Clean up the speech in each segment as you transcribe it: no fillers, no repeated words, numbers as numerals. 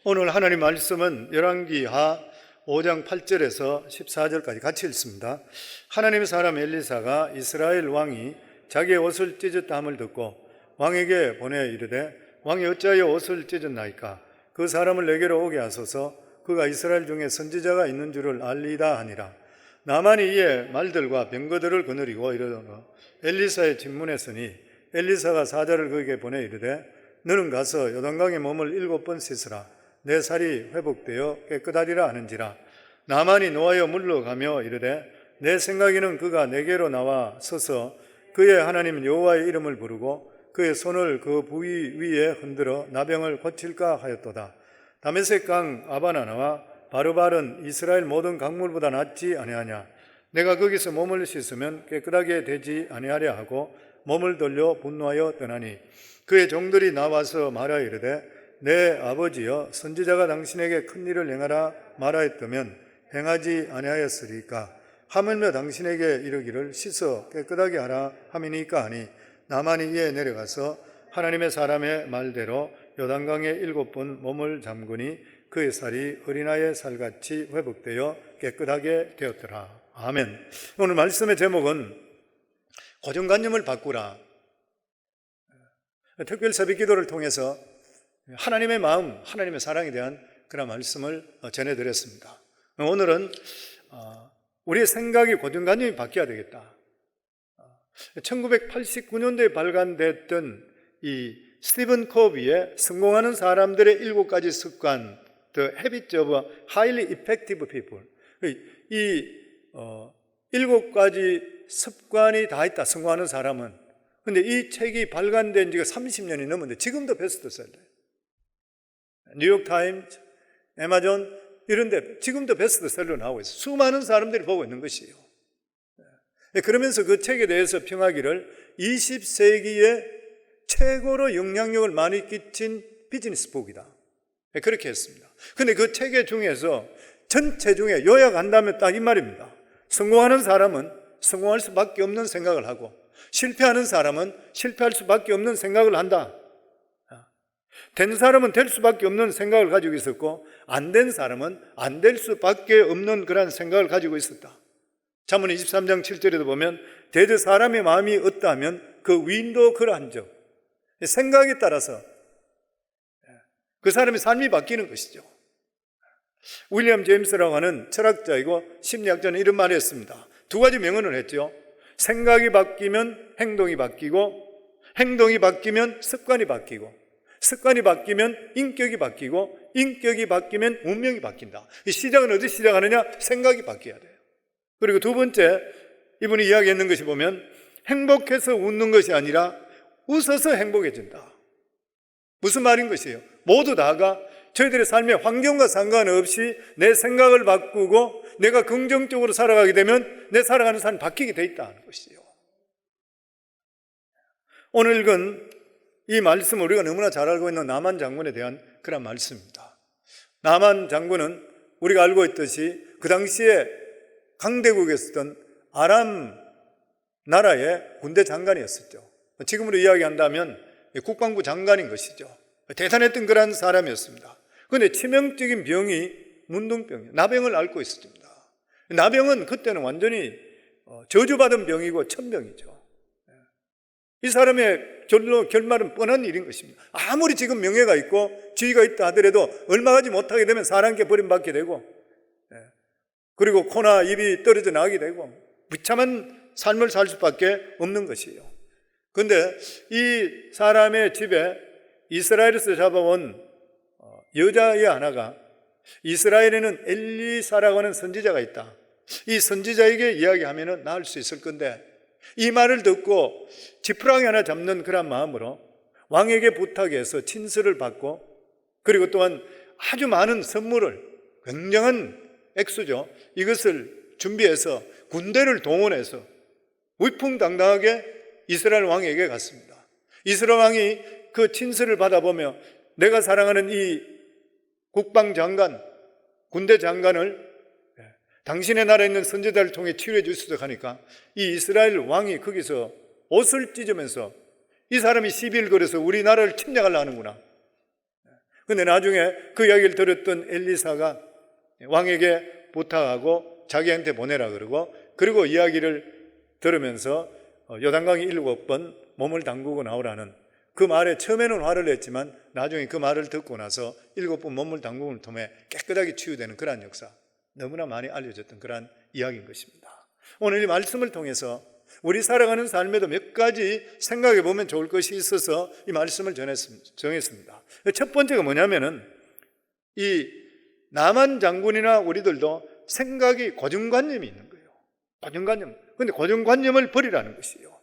오늘 하나님 말씀은 열왕기하 5장 8절에서 14절까지 같이 읽습니다. 하나님의 사람 엘리사가 이스라엘 왕이 자기의 옷을 찢었다 함을 듣고 왕에게 보내 이르되, 왕이 어찌하여 옷을 찢었나이까? 그 사람을 내게로 오게 하소서. 그가 이스라엘 중에 선지자가 있는 줄을 알리다 하니라. 나만이 이에 말들과 병거들을 거느리고 이르더니 엘리사의 집문했으니 엘리사가 사자를 그에게 보내 이르되, 너는 가서 요단강에 몸을 7번 씻으라. 내 살이 회복되어 깨끗하리라 하는지라. 나만이 노하여 물러가며 이르되, 내 생각에는 그가 내게로 나와 서서 그의 하나님 여호와의 이름을 부르고 그의 손을 그 부위 위에 흔들어 나병을 고칠까 하였도다. 다메섹 강 아바나나와 바르발은 이스라엘 모든 강물보다 낫지 아니하냐? 내가 거기서 몸을 씻으면 깨끗하게 되지 아니하랴 하고 몸을 돌려 분노하여 떠나니, 그의 종들이 나와서 말하 이르되, 내 아버지여, 선지자가 당신에게 큰 일을 행하라 말하였다면 행하지 아니하였으리까? 하물며 당신에게 이르기를 씻어 깨끗하게 하라 함이니까 하니, 나만이 이에 내려가서 하나님의 사람의 말대로 요단강에 7번 몸을 잠그니 그의 살이 어린아이의 살같이 회복되어 깨끗하게 되었더라. 아멘. 오늘 말씀의 제목은 고정관념을 바꾸라. 특별 새벽 기도를 통해서 하나님의 마음, 하나님의 사랑에 대한 그런 말씀을 전해드렸습니다. 오늘은 우리의 생각이 고정관념이 바뀌어야 되겠다. 1989년도에 발간됐던 이 스티븐 코비의 성공하는 사람들의 7가지 습관, The Habits of Highly Effective People. 이 7가지 습관이 다 있다, 성공하는 사람은. 근데 이 책이 발간된 지가 30년이 넘었는데 지금도 베스트셀러예요. 뉴욕타임즈, 애마존 이런 데 지금도 베스트셀러 나오고 있어요. 수많은 사람들이 보고 있는 것이에요. 그러면서 그 책에 대해서 평하기를 20세기에 최고로 영향력을 많이 끼친 비즈니스북이다, 그렇게 했습니다. 근데 그 책 중에서 전체 중에 요약한다면 딱 이 말입니다. 성공하는 사람은 성공할 수밖에 없는 생각을 하고, 실패하는 사람은 실패할 수밖에 없는 생각을 한다. 된 사람은 될 수밖에 없는 생각을 가지고 있었고, 안 된 사람은 안 될 수밖에 없는 그런 생각을 가지고 있었다. 잠언 23장 7절에도 보면, 대저 사람의 마음이 어떠하면 그 위인도 그러한즉, 생각에 따라서 그 사람의 삶이 바뀌는 것이죠. 윌리엄 제임스라고 하는 철학자이고 심리학자는 이런 말을 했습니다. 2가지 명언을 했죠. 생각이 바뀌면 행동이 바뀌고, 행동이 바뀌면 습관이 바뀌고, 습관이 바뀌면 인격이 바뀌고, 인격이 바뀌면 운명이 바뀐다. 이 시작은 어디 시작하느냐? 생각이 바뀌어야 돼요. 그리고 2번째, 이분이 이야기했는 것이 보면, 행복해서 웃는 것이 아니라 웃어서 행복해진다. 무슨 말인 것이에요? 모두 다가 저희들의 삶의 환경과 상관없이 내 생각을 바꾸고 내가 긍정적으로 살아가게 되면 내 살아가는 삶이 바뀌게 돼 있다는 것이에요. 오늘 읽은 이 말씀은 우리가 너무나 잘 알고 있는 나만 장군에 대한 그런 말씀입니다. 나만 장군은 우리가 알고 있듯이 그 당시에 강대국에 있었던 아람 나라의 군대 장관이었었죠. 지금으로 이야기한다면 국방부 장관인 것이죠. 대단했던 그런 사람이었습니다. 그런데 치명적인 병이 문둥병이에요. 나병을 앓고 있었습니다. 나병은 그때는 완전히 저주받은 병이고 천병이죠. 이 사람의 결말은 뻔한 일인 것입니다. 아무리 지금 명예가 있고 지위가 있다 하더라도 얼마 가지 못하게 되면 사람께 버림받게 되고, 그리고 코나 입이 떨어져 나가게 되고 비참한 삶을 살 수밖에 없는 것이에요. 그런데 이 사람의 집에 이스라엘에서 잡아온 여자의 하나가, 이스라엘에는 엘리사라고 하는 선지자가 있다, 이 선지자에게 이야기하면 나을 수 있을 건데, 이 말을 듣고 지푸라기 하나 잡는 그런 마음으로 왕에게 부탁해서 친서를 받고, 그리고 또한 아주 많은 선물을, 굉장한 액수죠, 이것을 준비해서 군대를 동원해서 위풍당당하게 이스라엘 왕에게 갔습니다. 이스라엘 왕이 그 친서를 받아보며, 내가 사랑하는 이 국방장관, 군대 장관을 당신의 나라에 있는 선지자를 통해 치유해 주시도록 하니까, 이 이스라엘 왕이 거기서 옷을 찢으면서 이 사람이 시비를 걸어서 우리나라를 침략하려 하는구나, 근데 나중에 그 이야기를 들었던 엘리사가 왕에게 부탁하고 자기한테 보내라 그러고, 그리고 이야기를 들으면서 요단강에 7번 몸을 담그고 나오라는 그 말에 처음에는 화를 냈지만 나중에 그 말을 듣고 나서 7번 몸을 담그는 통해 깨끗하게 치유되는 그러한 역사, 너무나 많이 알려졌던 그러한 이야기인 것입니다. 오늘 이 말씀을 통해서 우리 살아가는 삶에도 몇 가지 생각해 보면 좋을 것이 있어서 이 말씀을 정했습니다. 첫 번째가 뭐냐면은 이 나만 장군이나 우리들도 생각이 고정관념이 있는 거예요. 고정관념. 근데 고정관념을 버리라는 것이에요.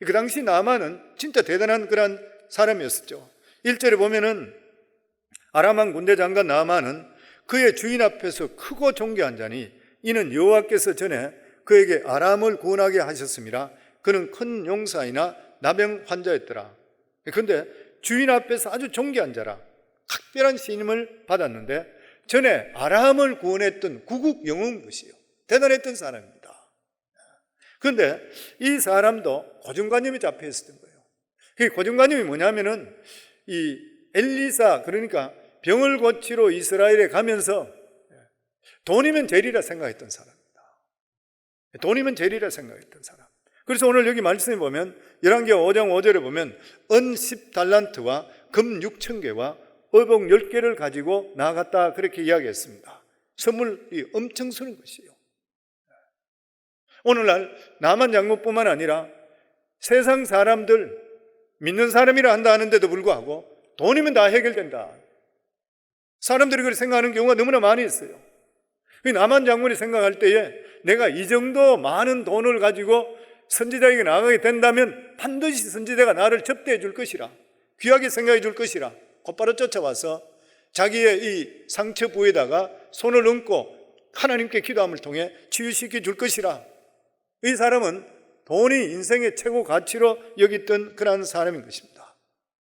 그 당시 나만은 진짜 대단한 그런 사람이었었죠. 1절에 보면은 아람 왕 군대 장관 나만은 그의 주인 앞에서 크고 존귀한 자니 이는 여호와께서 전에 그에게 아람을 구원하게 하셨습니다. 그는 큰 용사이나 나병 환자였더라. 그런데 주인 앞에서 아주 존귀한 자라, 각별한 신임을 받았는데 전에 아람을 구원했던 구국 영웅인 것이에요. 대단했던 사람입니다. 그런데 이 사람도 고정관념이 잡혀 있었던 거예요. 그 고정관념이 뭐냐면은 이 엘리사, 그러니까 병을 고치러 이스라엘에 가면서 돈이면 제일이라 생각했던 사람입니다. 돈이면 제일이라 생각했던 사람. 그래서 오늘 여기 말씀에 보면 열왕기하 5장 5절에 보면 은 10달란트와 금 6,000개와 의복 10개를 가지고 나아갔다, 그렇게 이야기했습니다. 선물이 엄청 쓰는 것이에요. 오늘날 나만 장군뿐만 아니라 세상 사람들, 믿는 사람이라 한다 하는데도 불구하고 돈이면 다 해결된다, 사람들이 그렇게 생각하는 경우가 너무나 많이 있어요. 나만 장군이 생각할 때에 내가 이 정도 많은 돈을 가지고 선지자에게 나가게 된다면 반드시 선지자가 나를 접대해 줄 것이라, 귀하게 생각해 줄 것이라 곧바로 쫓아와서 자기의 이 상처 부에다가 손을 얹고 하나님께 기도함을 통해 치유시켜 줄 것이라. 이 사람은 돈이 인생의 최고 가치로 여겼던 그러한 사람인 것입니다.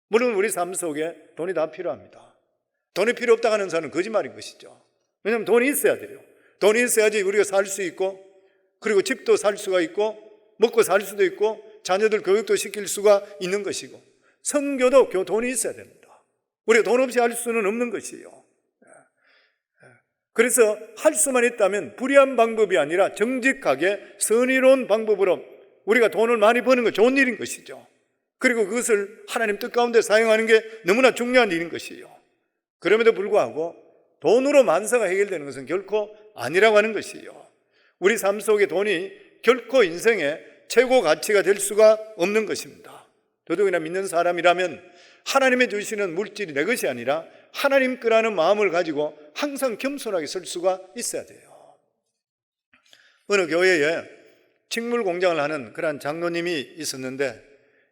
물론 우리 삶 속에 돈이 다 필요합니다. 돈이 필요 없다고 하는 사람은 거짓말인 것이죠. 왜냐하면 돈이 있어야 돼요. 돈이 있어야지 우리가 살 수 있고, 그리고 집도 살 수가 있고, 먹고 살 수도 있고, 자녀들 교육도 시킬 수가 있는 것이고, 선교도 돈이 있어야 됩니다. 우리가 돈 없이 할 수는 없는 것이에요. 그래서 할 수만 있다면 불의한 방법이 아니라 정직하게 선의로운 방법으로 우리가 돈을 많이 버는 건 좋은 일인 것이죠. 그리고 그것을 하나님 뜻 가운데 사용하는 게 너무나 중요한 일인 것이에요. 그럼에도 불구하고 돈으로 만사가 해결되는 것은 결코 아니라고 하는 것이에요. 우리 삶 속에 돈이 결코 인생의 최고 가치가 될 수가 없는 것입니다. 더더욱이나 믿는 사람이라면 하나님의 주시는 물질이 내 것이 아니라 하나님 거라는 마음을 가지고 항상 겸손하게 설 수가 있어야 돼요. 어느 교회에 식물 공장을 하는 그러한 장로님이 있었는데,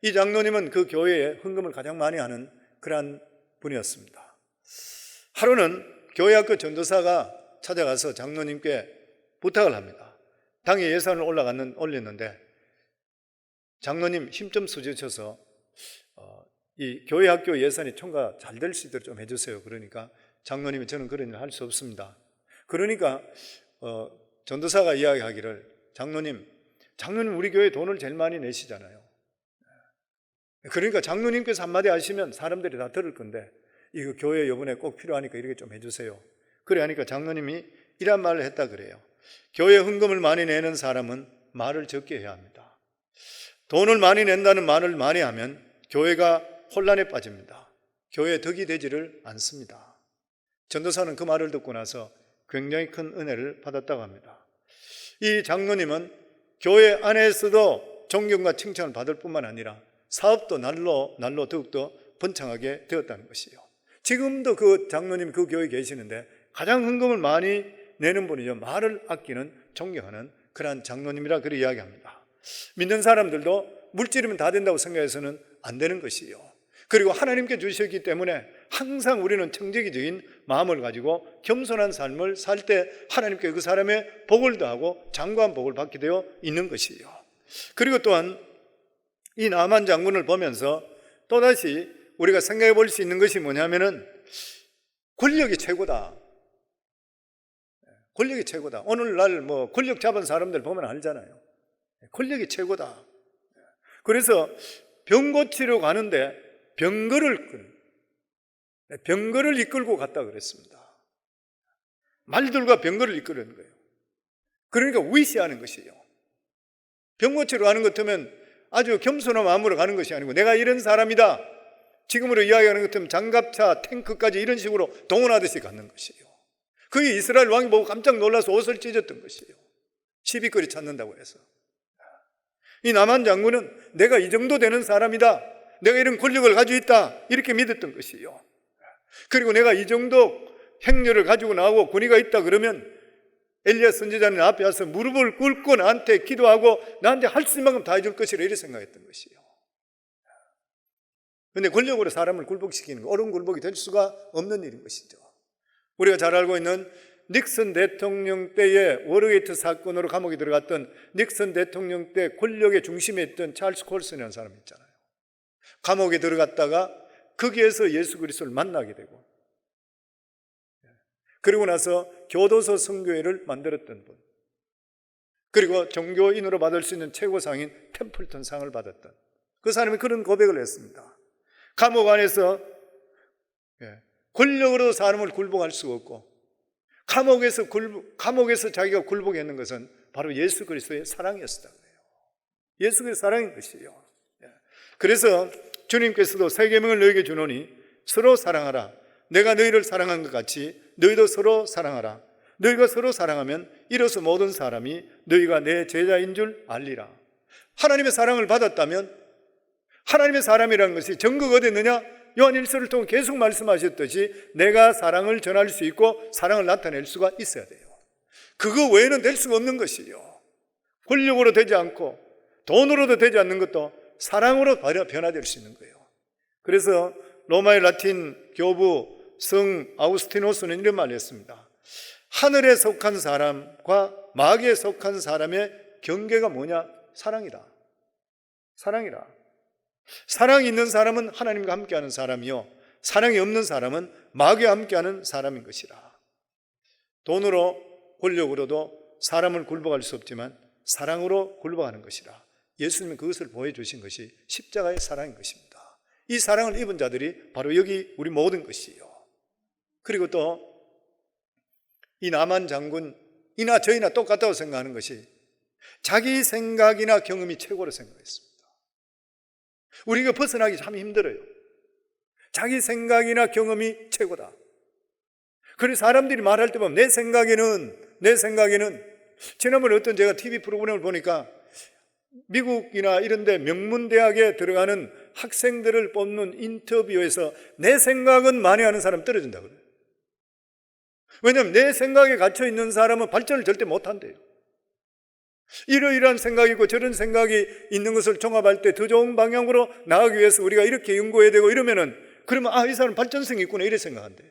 이 장로님은 그 교회에 헌금을 가장 많이 하는 그러한 분이었습니다. 하루는 교회 학교 전도사가 찾아가서 장로님께 부탁을 합니다. 당에 예산을 올렸는데 장로님 힘 좀 써주셔서 이 교회 학교 예산이 총괄 잘 될 수 있도록 좀 해주세요. 그러니까 장로님이 저는 그런 일 할 수 없습니다. 그러니까 전도사가 이야기하기를, 장로님 우리 교회 돈을 제일 많이 내시잖아요. 그러니까 장로님께서 한마디 하시면 사람들이 다 들을 건데 이거 교회 이번에 꼭 필요하니까 이렇게 좀 해주세요. 그래 하니까 장로님이 이런 말을 했다 그래요. 교회 헌금을 많이 내는 사람은 말을 적게 해야 합니다. 돈을 많이 낸다는 말을 많이 하면 교회가 혼란에 빠집니다. 교회에 덕이 되지를 않습니다. 전도사는 그 말을 듣고 나서 굉장히 큰 은혜를 받았다고 합니다. 이 장로님은 교회 안에서도 존경과 칭찬을 받을 뿐만 아니라 사업도 날로 더욱더 번창하게 되었다는 것이에요. 지금도 그 장로님이 그 교회에 계시는데 가장 헌금을 많이 내는 분이죠. 말을 아끼는, 존경하는 그러한 장로님이라 그렇게 이야기합니다. 믿는 사람들도 물질이면 다 된다고 생각해서는 안 되는 것이에요. 그리고 하나님께 주셨기 때문에 항상 우리는 청지기적인 마음을 가지고 겸손한 삶을 살 때 하나님께 그 사람의 복을 더하고 장구한 복을 받게 되어 있는 것이에요. 그리고 또한 이 나만 장군을 보면서 또다시 우리가 생각해 볼 수 있는 것이 뭐냐면은 권력이 최고다. 권력이 최고다. 오늘날 권력 잡은 사람들 보면 알잖아요. 권력이 최고다. 그래서 병 고치러 가는데 병거를 병거를 이끌고 갔다 그랬습니다. 말들과 병거를 이끌는 거예요. 그러니까 위시하는 것이에요. 병거체로 가는 것 같으면 아주 겸손한 마음으로 가는 것이 아니고 내가 이런 사람이다, 지금으로 이야기하는 것 같으면 장갑차, 탱크까지 이런 식으로 동원하듯이 가는 것이에요. 그게 이스라엘 왕이 보고 깜짝 놀라서 옷을 찢었던 것이에요. 시비거리 찾는다고 해서. 이 나만 장군은 내가 이 정도 되는 사람이다, 내가 이런 권력을 가지고 있다, 이렇게 믿었던 것이에요. 그리고 내가 이 정도 행렬을 가지고 나오고 권위가 있다 그러면 엘리야 선지자는 앞에 와서 무릎을 꿇고 나한테 기도하고 나한테 할 수 있는 만큼 다 해줄 것이라 이렇게 생각했던 것이에요. 그런데 권력으로 사람을 굴복시키는 거, 어려운 굴복이 될 수가 없는 일인 것이죠. 우리가 잘 알고 있는 닉슨 대통령 때의 워터게이트 사건으로 감옥에 들어갔던 닉슨 대통령 때 권력의 중심에 있던 찰스 콜슨이라는 사람이 있잖아요. 감옥에 들어갔다가 거기에서 예수 그리스도를 만나게 되고, 그리고 나서 교도소 선교회를 만들었던 분, 그리고 종교인으로 받을 수 있는 최고상인 템플턴 상을 받았던 그 사람이 그런 고백을 했습니다. 감옥 안에서 권력으로 사람을 굴복할 수가 없고, 감옥에서 자기가 굴복했는 것은 바로 예수 그리스도의 사랑이었다 그래요. 예수 그리스도의 사랑인 것이에요. 그래서 주님께서도 새 계명을 너에게 주노니 서로 사랑하라. 내가 너희를 사랑한 것 같이 너희도 서로 사랑하라. 너희가 서로 사랑하면 이로써 모든 사람이 너희가 내 제자인 줄 알리라. 하나님의 사랑을 받았다면, 하나님의 사람이라는 것이 증거가 됐느냐? 요한일서를 통해 계속 말씀하셨듯이 내가 사랑을 전할 수 있고 사랑을 나타낼 수가 있어야 돼요. 그거 외에는 될 수가 없는 것이요. 권력으로 되지 않고 돈으로도 되지 않는 것도 사랑으로 변화될 수 있는 거예요. 그래서 로마의 라틴 교부 성 아우스티노스는 이런 말을 했습니다. 하늘에 속한 사람과 마귀에 속한 사람의 경계가 뭐냐? 사랑이다. 사랑이라. 사랑이 있는 사람은 하나님과 함께하는 사람이요, 사랑이 없는 사람은 마귀와 함께하는 사람인 것이라. 돈으로 권력으로도 사람을 굴복할 수 없지만 사랑으로 굴복하는 것이라. 예수님은 그것을 보여주신 것이 십자가의 사랑인 것입니다. 이 사랑을 입은 자들이 바로 여기 우리 모든 것이에요. 그리고 또 이 나만 장군이나 저희나 똑같다고 생각하는 것이 자기 생각이나 경험이 최고로 생각했습니다. 우리가 벗어나기 참 힘들어요. 자기 생각이나 경험이 최고다. 그래서 사람들이 말할 때 보면 내 생각에는 지난번에 어떤 제가 TV 프로그램을 보니까 미국이나 이런 데 명문대학에 들어가는 학생들을 뽑는 인터뷰에서 내 생각은 만회하는 사람 떨어진다 그래요. 왜냐하면 내 생각에 갇혀 있는 사람은 발전을 절대 못한대요. 이러이러한 생각이 있고 저런 생각이 있는 것을 종합할 때 더 좋은 방향으로 나가기 위해서 우리가 이렇게 연구해야 되고 이러면은, 그러면 이 사람 발전성이 있구나 이렇게 생각한대요.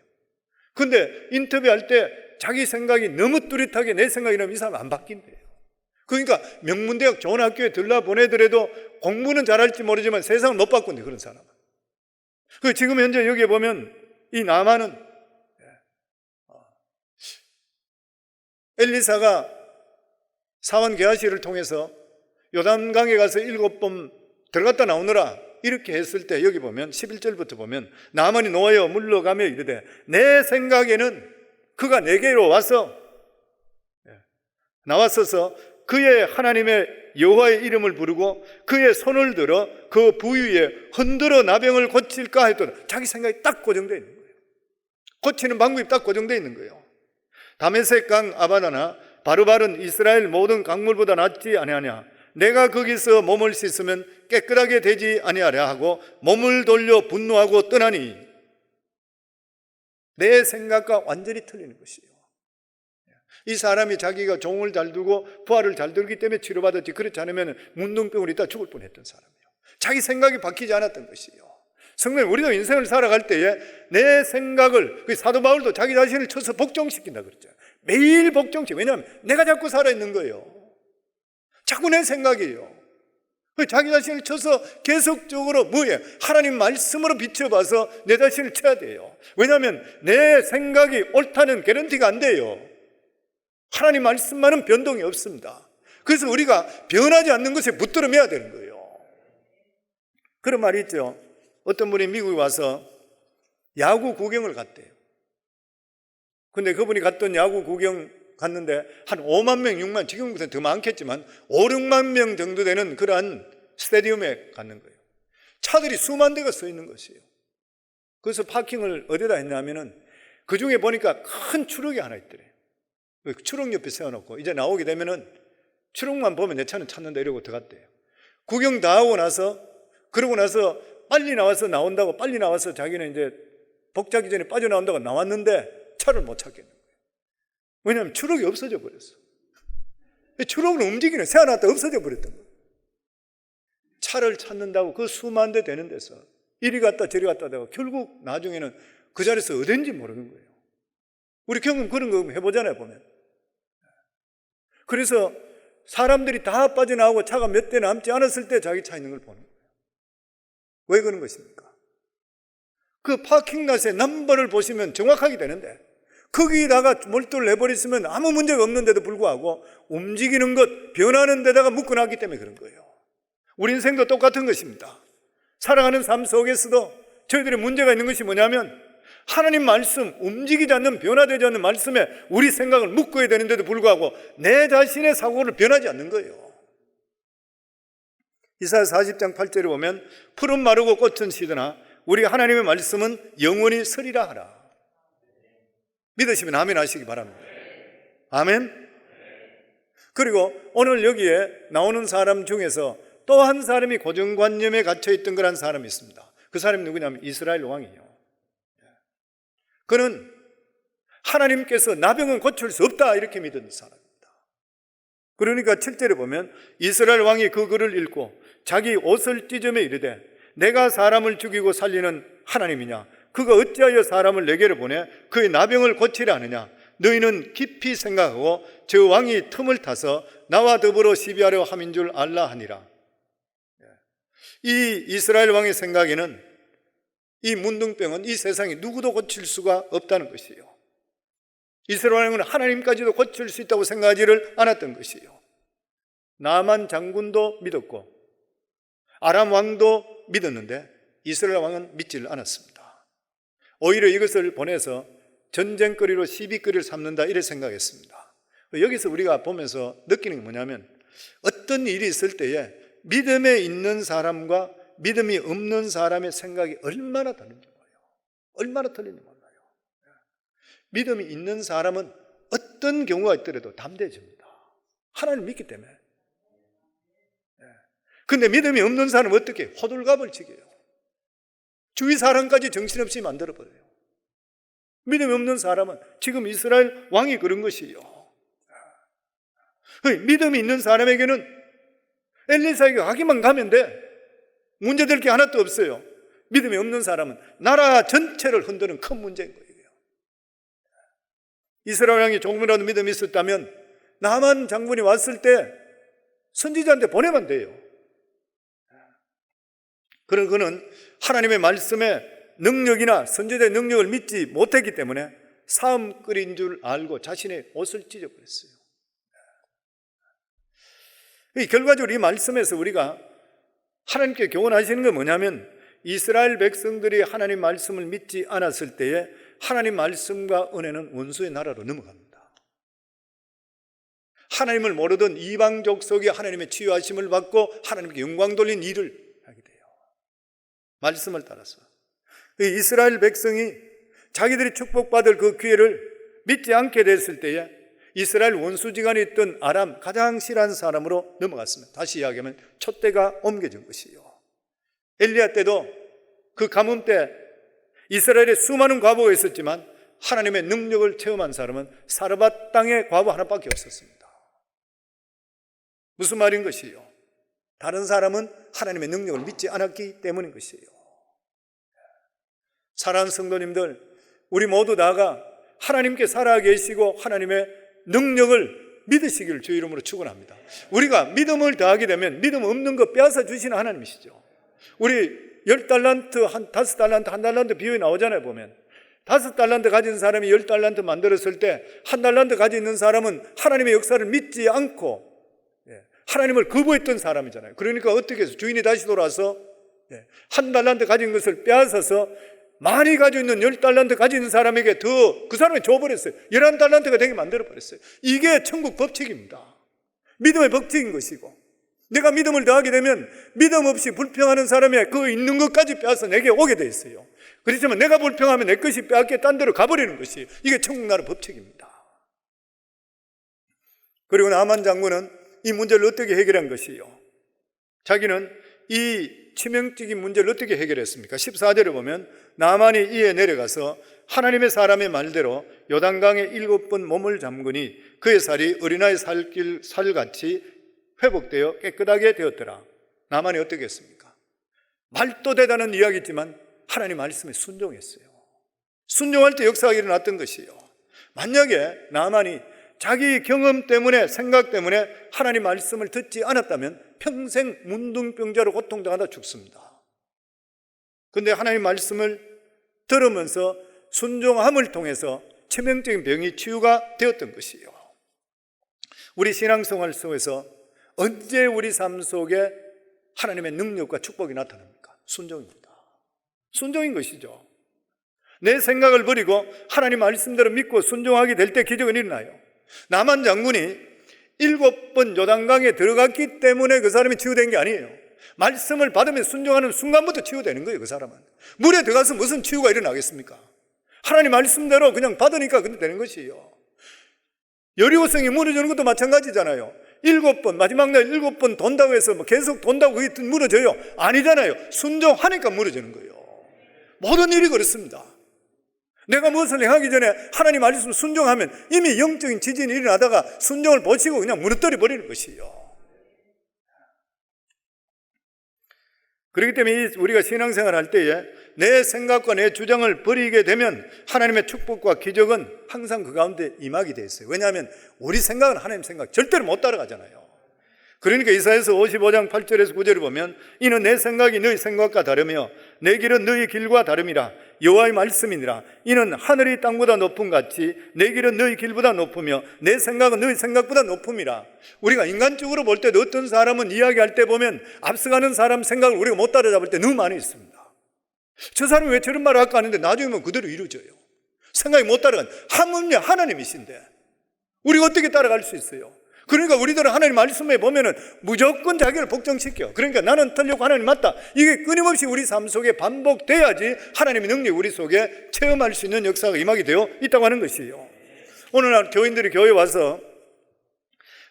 근데 인터뷰할 때 자기 생각이 너무 뚜렷하게 내 생각이라면 이 사람 안 바뀐대요. 그러니까 명문대학 좋은 학교에 들러 보내더라도 공부는 잘할지 모르지만 세상을 못 바꾼대, 그런 사람은. 지금 현재 여기에 보면 이 나만은 엘리사가 사원 게하시를 통해서 요단강에 가서 7번 들어갔다 나오느라 이렇게 했을 때 여기 보면 11절부터 보면 나만이 노하여 물러가며 이르되 내 생각에는 그가 내게로 나왔어서 그의 하나님의 여호와의 이름을 부르고 그의 손을 들어 그 부위에 흔들어 나병을 고칠까 했더니 자기 생각이 딱 고정되어 있는 거예요. 고치는 방법이 딱 고정되어 있는 거예요. 다메섹 강 아바다나 바르바른 이스라엘 모든 강물보다 낫지 아니하냐. 내가 거기서 몸을 씻으면 깨끗하게 되지 아니하랴 하고 몸을 돌려 분노하고 떠나니, 내 생각과 완전히 틀리는 것이에요. 이 사람이 자기가 종을 잘 두고 부하를 잘 들기 때문에 치료받았지, 그렇지 않으면 문둥병으로 있다 죽을 뻔했던 사람이에요. 자기 생각이 바뀌지 않았던 것이에요. 성도님, 우리도 인생을 살아갈 때에 내 생각을, 사도 바울도 자기 자신을 쳐서 복종시킨다 그랬죠. 매일 복종시켜. 왜냐하면 내가 자꾸 살아있는 거예요. 자꾸 내 생각이에요. 자기 자신을 쳐서 계속적으로 하나님 말씀으로 비춰봐서 내 자신을 쳐야 돼요. 왜냐하면 내 생각이 옳다는 개런티가 안 돼요. 하나님 말씀만은 변동이 없습니다. 그래서 우리가 변하지 않는 것에 붙들어 매야 되는 거예요. 그런 말이 있죠. 어떤 분이 미국에 와서 야구 구경을 갔대요. 근데 그분이 갔던 야구 구경 갔는데 한 5만 명, 6만, 지금보다 더 많겠지만 5, 6만 명 정도 되는 그러한 스타디움에 갔는 거예요. 차들이 수만 대가 서 있는 것이에요. 그래서 파킹을 어디다 했냐면은 그 중에 보니까 큰 추럭이 하나 있더래요. 추럭 옆에 세워놓고 이제 나오게 되면은 추럭만 보면 내 차는 찾는다 이러고 들어갔대요. 구경 다 하고 나서, 그러고 나서 빨리 나와서 나온다고, 빨리 나와서 자기는 이제 복자기 전에 빠져나온다고 나왔는데 차를 못 찾겠는 거예요. 왜냐하면 추럭이 없어져 버렸어. 추럭은 움직이는, 세워놨다 없어져 버렸던 거예요. 차를 찾는다고 그 수만 대 되는 데서 이리 갔다 저리 갔다 하다가 결국 나중에는 그 자리에서 어딘지 모르는 거예요. 우리 경험 그런 거 해보잖아요, 보면. 그래서 사람들이 다 빠져나오고 차가 몇 대 남지 않았을 때 자기 차 있는 걸 보는 거예요. 왜 그런 것입니까? 그 파킹랏의 넘버를 보시면 정확하게 되는데 거기다가 몰두를 내버렸으면 아무 문제가 없는데도 불구하고 움직이는 것, 변하는 데다가 묶어놨기 때문에 그런 거예요. 우리 인생도 똑같은 것입니다. 살아가는 삶 속에서도 저희들의 문제가 있는 것이 뭐냐면 하나님 말씀, 움직이지 않는, 변화되지 않는 말씀에 우리 생각을 묶어야 되는데도 불구하고 내 자신의 사고를 변하지 않는 거예요. 이사야 40장 8절에 보면 푸른 마르고 꽃은 시드나 우리 하나님의 말씀은 영원히 서리라 하라. 믿으시면 아멘 하시기 바랍니다. 아멘. 그리고 오늘 여기에 나오는 사람 중에서 또 한 사람이 고정관념에 갇혀있던 그런 사람이 있습니다. 그 사람이 누구냐면 이스라엘 왕이에요. 그는 하나님께서 나병은 고칠 수 없다 이렇게 믿은 사람입니다. 그러니까 7절에 보면 이스라엘 왕이 그 글을 읽고 자기 옷을 찢으며 이르되 내가 사람을 죽이고 살리는 하나님이냐? 그가 어찌하여 사람을 내게로 보내 그의 나병을 고치려 하느냐? 너희는 깊이 생각하고 저 왕이 틈을 타서 나와 더불어 시비하려 함인 줄 알라 하니라. 이 이스라엘 왕의 생각에는 이 문둥병은 이 세상에 누구도 고칠 수가 없다는 것이에요. 이스라엘 왕은 하나님까지도 고칠 수 있다고 생각하지를 않았던 것이에요. 나만 장군도 믿었고 아람 왕도 믿었는데 이스라엘 왕은 믿지를 않았습니다. 오히려 이것을 보내서 전쟁거리로 시비거리를 삼는다 이렇게 생각했습니다. 여기서 우리가 보면서 느끼는 게 뭐냐면 어떤 일이 있을 때에 믿음에 있는 사람과 믿음이 없는 사람의 생각이 얼마나 다른지 몰라요. 얼마나 틀린지 몰라요. 믿음이 있는 사람은 어떤 경우가 있더라도 담대해집니다. 하나님을 믿기 때문에. 그런데 믿음이 없는 사람은 어떻게 해요? 호들갑을 치게 해요. 주위 사람까지 정신없이 만들어버려요. 믿음이 없는 사람은 지금 이스라엘 왕이 그런 것이에요. 믿음이 있는 사람에게는 엘리사에게 가기만 가면 돼. 문제될 게 하나도 없어요. 믿음이 없는 사람은 나라 전체를 흔드는 큰 문제인 거예요. 이스라엘 왕이 조금이라도 믿음이 있었다면 나만 장군이 왔을 때 선지자한테 보내면 돼요. 그런 그는 하나님의 말씀에 능력이나 선지자의 능력을 믿지 못했기 때문에 사흘 끓인 줄 알고 자신의 옷을 찢어버렸어요. 결과적으로 이 말씀에서 우리가 하나님께 교훈하시는 건 뭐냐면 이스라엘 백성들이 하나님 말씀을 믿지 않았을 때에 하나님 말씀과 은혜는 원수의 나라로 넘어갑니다. 하나님을 모르던 이방족 속에 하나님의 치유하심을 받고 하나님께 영광 돌린 일을 하게 돼요. 말씀을 따라서 이스라엘 백성이 자기들이 축복받을 그 기회를 믿지 않게 됐을 때에 이스라엘 원수지간에 있던 아람 가장 싫어하는 사람으로 넘어갔습니다. 다시 이야기하면 촛대가 옮겨진 것이에요. 엘리야 때도 그 가뭄 때 이스라엘에 수많은 과부가 있었지만 하나님의 능력을 체험한 사람은 사르밧 땅의 과부 하나밖에 없었습니다. 무슨 말인 것이에요? 다른 사람은 하나님의 능력을 믿지 않았기 때문인 것이에요. 사랑하는 성도님들, 우리 모두 다가 하나님께 살아계시고 하나님의 능력을 믿으시기를 주의 이름으로 축원합니다. 우리가 믿음을 더하게 되면 믿음 없는 거 빼앗아 주시는 하나님이시죠. 우리 10달란트, 5달란트, 1달란트 비유에 나오잖아요. 보면 5달란트 가진 사람이 10달란트 만들었을 때 1달란트 가지고 있는 사람은 하나님의 역사를 믿지 않고 하나님을 거부했던 사람이잖아요. 그러니까 어떻게 해서 주인이 다시 돌아와서 1달란트 가진 것을 빼앗아서 많이 가지고 있는 10달란트 가지고 있는 사람에게 더 그 사람이 줘버렸어요. 11달란트가 되게 만들어버렸어요. 이게 천국 법칙입니다. 믿음의 법칙인 것이고, 내가 믿음을 더하게 되면 믿음 없이 불평하는 사람의 그 있는 것까지 빼앗아 내게 오게 돼 있어요. 그렇지만 내가 불평하면 내 것이 빼앗겨 딴 데로 가버리는 것이 이게 천국 나라 법칙입니다. 그리고 나만 장군은 이 문제를 어떻게 해결한 것이요? 자기는 이 치명적인 문제를 어떻게 해결했습니까? 14절에 보면 나만이 이에 내려가서 하나님의 사람의 말대로 요단강에 7번 몸을 잠그니 그의 살이 어린아이 살같이 회복되어 깨끗하게 되었더라. 나만이 어떻게 했습니까? 말도 대단한 이야기지만 하나님 말씀에 순종했어요. 순종할 때 역사가 일어났던 것이요. 만약에 나만이 자기 경험 때문에, 생각 때문에 하나님 말씀을 듣지 않았다면 평생 문둥병자로 고통당하다 죽습니다. 그런데 하나님 말씀을 들으면서 순종함을 통해서 치명적인 병이 치유가 되었던 것이요. 우리 신앙생활 속에서 언제 우리 삶 속에 하나님의 능력과 축복이 나타납니까? 순종입니다. 순종인 것이죠. 내 생각을 버리고 하나님 말씀대로 믿고 순종하게 될 때 기적은 일어나요. 나만 장군이 7번 요단강에 들어갔기 때문에 그 사람이 치유된 게 아니에요. 말씀을 받으면 순종하는 순간부터 치유되는 거예요. 그 사람은 물에 들어가서 무슨 치유가 일어나겠습니까? 하나님 말씀대로 그냥 받으니까 그렇게 되는 것이에요. 여리고성이 무너지는 것도 마찬가지잖아요. 7번, 마지막 날 7번 돈다고 해서 계속 돈다고 그게 무너져요? 아니잖아요. 순종하니까 무너지는 거예요. 모든 일이 그렇습니다. 내가 무엇을 행하기 전에 하나님 말씀 순종하면 이미 영적인 지진이 일어나다가 순종을 보시고 그냥 무너뜨려 버리는 것이에요. 그렇기 때문에 우리가 신앙생활 할 때에 내 생각과 내 주장을 버리게 되면 하나님의 축복과 기적은 항상 그 가운데 임하게 돼 있어요. 왜냐하면 우리 생각은 하나님 생각 절대로 못 따라가잖아요. 그러니까 이사야서 55장 8절에서 9절을 보면 이는 내 생각이 너희 생각과 다르며 내 길은 너희 길과 다름이라. 여호와의 말씀이니라. 이는 하늘이 땅보다 높음 같이 내 길은 너희 길보다 높으며 내 생각은 너희 생각보다 높음이라. 우리가 인간적으로 볼 때도 어떤 사람은 이야기할 때 보면 앞서가는 사람 생각을 우리가 못 따라잡을 때 너무 많이 있습니다. 저 사람이 왜 저런 말을 할까 하는데 나중에 보면 그대로 이루어져요. 생각이 못 따라간 하물며 하나님이신데 우리가 어떻게 따라갈 수 있어요? 그러니까 우리들은 하나님 말씀에 보면은 무조건 자기를 복종시켜. 그러니까 나는 틀렸고 하나님 맞다. 이게 끊임없이 우리 삶 속에 반복돼야지 하나님의 능력이 우리 속에 체험할 수 있는 역사가 임하게 되어 있다고 하는 것이에요. 오늘날 교인들이 교회에 와서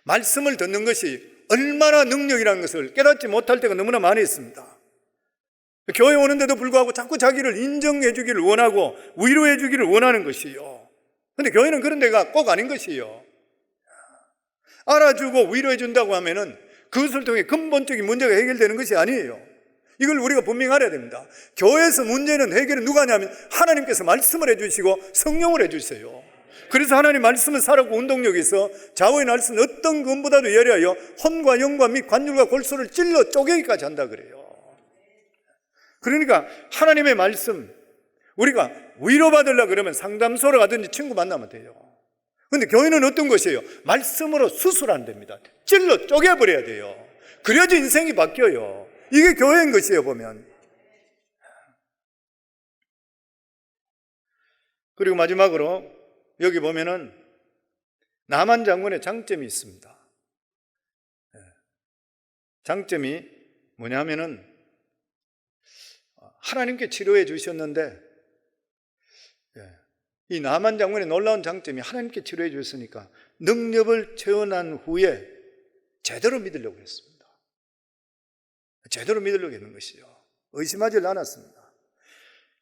말씀을 듣는 것이 얼마나 능력이라는 것을 깨닫지 못할 때가 너무나 많이 있습니다. 교회 오는데도 불구하고 자꾸 자기를 인정해 주기를 원하고 위로해 주기를 원하는 것이요. 그런데 교회는 그런 데가 꼭 아닌 것이요. 알아주고 위로해 준다고 하면은 그것을 통해 근본적인 문제가 해결되는 것이 아니에요. 이걸 우리가 분명히 알아야 됩니다. 교회에서 문제는 해결은 누가 하냐면 하나님께서 말씀을 해주시고 성령을 해주세요. 그래서 하나님 말씀은 살아있고 운동력이 있어 자원의 말씀은 어떤 것보다도 예리하여 혼과 영과 및 관절과 골수를 찔러 쪼개기까지 한다 그래요. 그러니까 하나님의 말씀, 우리가 위로받으려고 그러면 상담소로 가든지 친구 만나면 돼요. 그런데 교회는 어떤 것이에요? 말씀으로 수술한답니다. 찔러 쪼개버려야 돼요. 그래야지 인생이 바뀌어요. 이게 교회인 것이에요, 보면. 그리고 마지막으로 여기 보면은 나만 장군의 장점이 있습니다. 장점이 뭐냐면은 하나님께 치료해 주셨는데 이 나만 장군의 놀라운 장점이 하나님께 치료해 주셨으니까 능력을 체험한 후에 제대로 믿으려고 했습니다. 제대로 믿으려고 했는 것이요. 의심하지 않았습니다.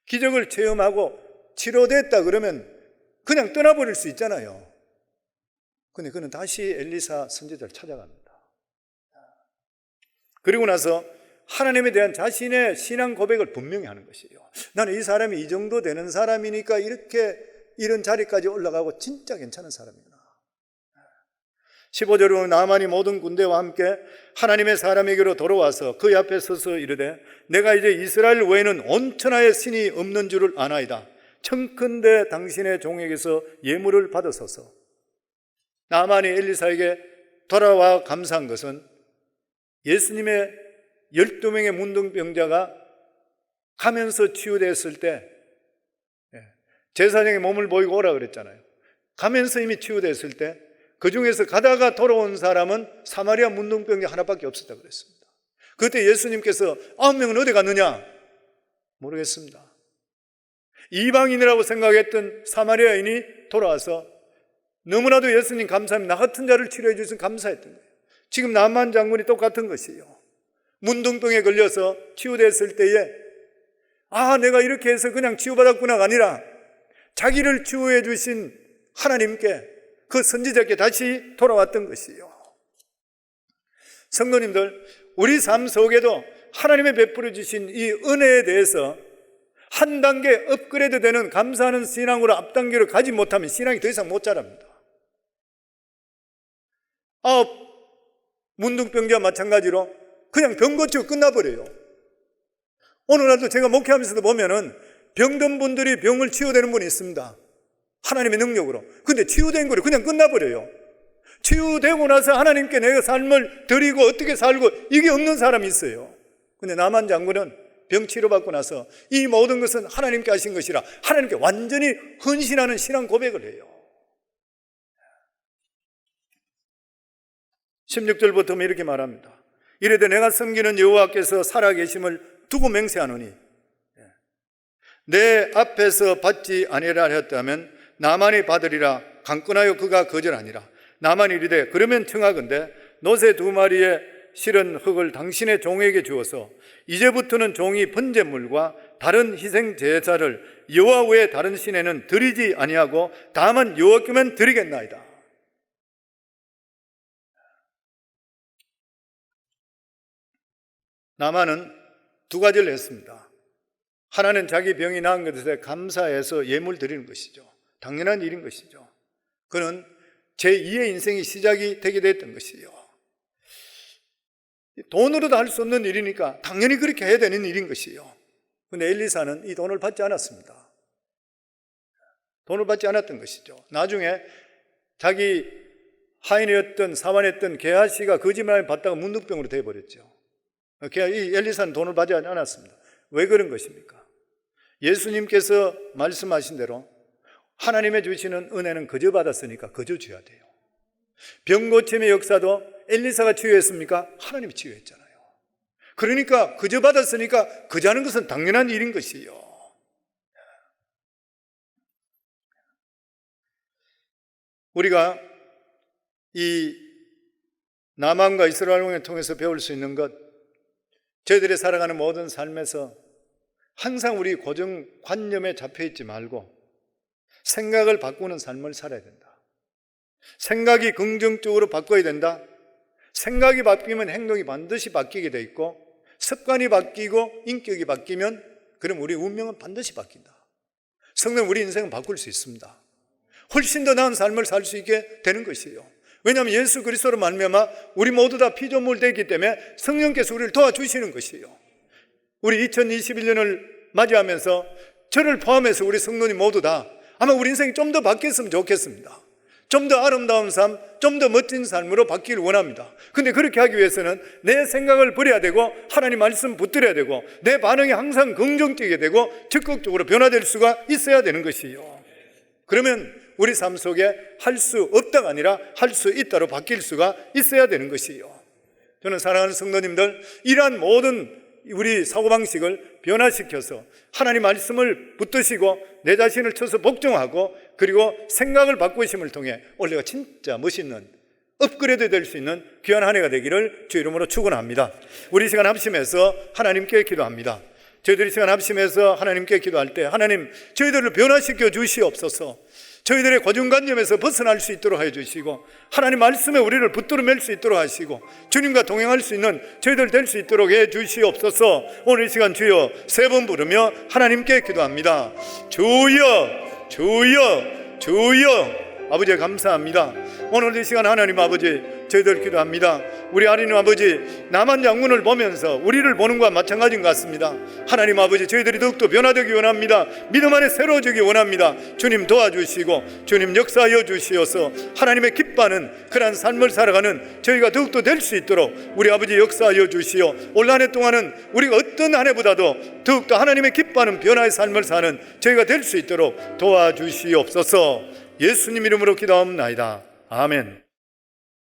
기적을 체험하고 치료됐다 그러면 그냥 떠나버릴 수 있잖아요. 근데 그는 다시 엘리사 선지자를 찾아갑니다. 그리고 나서 하나님에 대한 자신의 신앙 고백을 분명히 하는 것이에요. 나는 이 사람이 이 정도 되는 사람이니까 이런 자리까지 올라가고 진짜 괜찮은 사람이구나. 15절로 나만이 모든 군대와 함께 하나님의 사람에게로 돌아와서 그의 앞에 서서 이르되 내가 이제 이스라엘 외에는 온 천하에 신이 없는 줄을 아나이다. 청컨대 당신의 종에게서 예물을 받으소서. 나만이 엘리사에게 돌아와 감사한 것은 예수님의 12명의 문둥병자가 가면서 치유됐을 때 제사장의 몸을 보이고 오라 그랬잖아요. 가면서 이미 치유됐을 때 그 중에서 가다가 돌아온 사람은 사마리아 문둥병자 하나밖에 없었다 그랬습니다. 그때 예수님께서 9명은 어디 갔느냐? 모르겠습니다. 이방인이라고 생각했던 사마리아인이 돌아와서 너무나도 예수님 감사합니다. 나 같은 자를 치료해 주셔서 감사했던 거예요. 지금 나만 장군이 똑같은 것이에요. 문둥병에 걸려서 치유됐을 때에 내가 이렇게 해서 그냥 치유받았구나가 아니라 자기를 치유해 주신 하나님께, 그 선지자께 다시 돌아왔던 것이에요. 성도님들, 우리 삶 속에도 하나님의 베풀어 주신 이 은혜에 대해서 한 단계 업그레이드 되는 감사하는 신앙으로 앞단계로 가지 못하면 신앙이 더 이상 못 자랍니다. 문둥병자와 마찬가지로 그냥 병 고치고 끝나버려요. 오늘날도 제가 목회하면서도 보면은 병든 분들이 병을 치유되는 분이 있습니다. 하나님의 능력으로. 근데 치유된 거를 그냥 끝나버려요. 치유되고 나서 하나님께 내가 삶을 드리고 어떻게 살고 이게 없는 사람이 있어요. 근데 나만 장군은 병 치료받고 나서 이 모든 것은 하나님께 하신 것이라 하나님께 완전히 헌신하는 신앙 고백을 해요. 16절부터 이렇게 말합니다. 이르되 내가 섬기는 여호와께서 살아계심을 두고 맹세하노니 내 앞에서 받지 아니라 하였다면 나만이 받으리라. 강권하여 그가 거절하니라. 나만이 이르되 그러면 청하건대 노새 2마리의 실은 흙을 당신의 종에게 주어서 이제부터는 종이 번제물과 다른 희생 제사를 여호와 외에 다른 신에는 드리지 아니하고 다만 여호와께만 드리겠나이다. 나만은 2가지를 했습니다. 하나는 자기 병이 나은 것에 감사해서 예물 드리는 것이죠. 당연한 일인 것이죠. 그는 제2의 인생이 시작이 되게 됐던 것이에요. 돈으로도 할 수 없는 일이니까 당연히 그렇게 해야 되는 일인 것이에요. 그런데 엘리사는 이 돈을 받지 않았습니다. 돈을 받지 않았던 것이죠. 나중에 자기 하인이었던 사환이었던 게하시가 거짓말을 받다가 문둥병으로 되어버렸죠. 이 엘리사는 돈을 받지 않았습니다. 왜 그런 것입니까? 예수님께서 말씀하신 대로 하나님의 주시는 은혜는 거저 받았으니까 거저 줘야 돼요. 병고침의 역사도 엘리사가 치유했습니까? 하나님이 치유했잖아요. 그러니까 거저 받았으니까 거저 하는 것은 당연한 일인 것이에요. 우리가 이 나만과 이스라엘 왕을 통해서 배울 수 있는 것, 저희들이 살아가는 모든 삶에서 항상 우리 고정관념에 잡혀있지 말고 생각을 바꾸는 삶을 살아야 된다. 생각이 긍정적으로 바꿔야 된다. 생각이 바뀌면 행동이 반드시 바뀌게 돼 있고 습관이 바뀌고 인격이 바뀌면 그럼 우리 운명은 반드시 바뀐다. 성령 우리 인생은 바꿀 수 있습니다. 훨씬 더 나은 삶을 살 수 있게 되는 것이에요. 왜냐하면 예수 그리스도로 말미암아 우리 모두 다 피조물 되기 때문에 성령께서 우리를 도와주시는 것이에요. 우리 2021년을 맞이하면서 저를 포함해서 우리 성도님 모두 다 아마 우리 인생이 좀 더 바뀌었으면 좋겠습니다. 좀 더 아름다운 삶, 좀 더 멋진 삶으로 바뀌기를 원합니다. 근데 그렇게 하기 위해서는 내 생각을 버려야 되고 하나님 말씀 붙들어야 되고 내 반응이 항상 긍정적이게 되고 적극적으로 변화될 수가 있어야 되는 것이에요. 그러면 우리 삶 속에 할 수 없다가 아니라 할 수 있다로 바뀔 수가 있어야 되는 것이에요. 저는 사랑하는 성도님들, 이러한 모든 우리 사고방식을 변화시켜서 하나님 말씀을 붙드시고 내 자신을 쳐서 복종하고 그리고 생각을 바꾸심을 통해 올해가 진짜 멋있는 업그레이드 될 수 있는 귀한 한 해가 되기를 주 이름으로 축원합니다. 우리 시간 합심해서 하나님께 기도합니다. 저희들이 시간 합심해서 하나님께 기도할 때 하나님 저희들을 변화시켜 주시옵소서. 저희들의 고정관념에서 벗어날 수 있도록 해주시고 하나님 말씀에 우리를 붙들어 맬 수 있도록 하시고 주님과 동행할 수 있는 저희들 될 수 있도록 해주시옵소서. 오늘 이 시간 주여 3번 부르며 하나님께 기도합니다. 주여 주여 주여. 아버지 감사합니다. 오늘 이 시간 하나님 아버지 저희들 기도합니다. 우리 하나님 아버지, 남한 장군을 보면서 우리를 보는 것과 마찬가지인 것 같습니다. 하나님 아버지, 저희들이 더욱더 변화되기 원합니다. 믿음 안에 새로워지기 원합니다. 주님 도와주시고 주님 역사하여 주시어서 하나님의 기뻐하는 그러한 삶을 살아가는 저희가 더욱더 될 수 있도록 우리 아버지 역사하여 주시어 올 한 해 동안은 우리가 어떤 한 해보다도 더욱더 하나님의 기뻐하는 변화의 삶을 사는 저희가 될 수 있도록 도와주시옵소서. 예수님 이름으로 기도하옵나이다. 아멘.